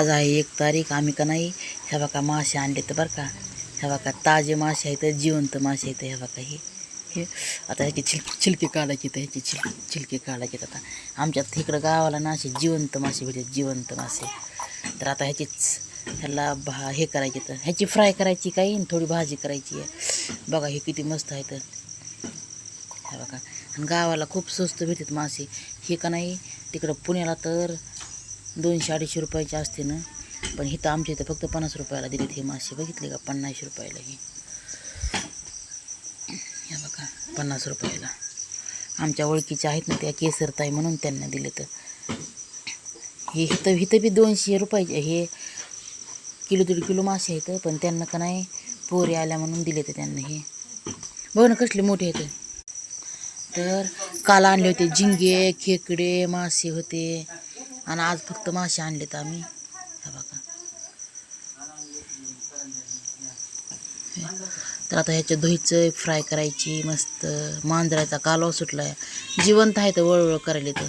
आज आहे 1 तारीख. आम्ही का नाही ह्या बघा मासे आणले तर बरं का. ह्या बघा ताजे मासे आहेत, जिवंत मासे आहेत. ह्या बघा हे आता ह्याची छिलके काढायचे तर ह्याची छिलके काढायचे. आता आमच्यात इकडं गावाला ना असे जिवंत मासे भेटतात, जिवंत मासे. तर आता ह्याला हे करायचे तर ह्याची फ्राय करायची काही थोडी भाजी करायची आहे. बघा हे किती मस्त आहे तर हे बघा. आणि गावाला खूप स्वस्त भेटतात मासे. हे का नाही तिकडं पुण्याला तर 200-250 रुपयाचे असते ना, पण इथं आमच्या इथं फक्त 50 रुपयाला दिलेत हे मासे. बघितले का, 50 रुपयाला हे बघा, 50 रुपयाला. आमच्या ओळखीचे आहेत ना त्या केसरताई म्हणून त्यांना दिले. तर हे इथं बी 200 रुपयाचे हे किलो 1.5 किलो मासे आहेत, पण त्यांना का नाही पोरे आल्या म्हणून दिले तर त्यांना हे बघ ना कसले मोठे आहेत. तर काल आणले होते झिंगे, खेकडे, मासे होते आणि आज फक्त मासे आणलेत आम्ही. हे बघा. तर आता ह्याच्या दहीचं फ्राय करायची मस्त. मांजराचा कालवा सुटलाय, जिवंत आहे तर वळवळ करायला तर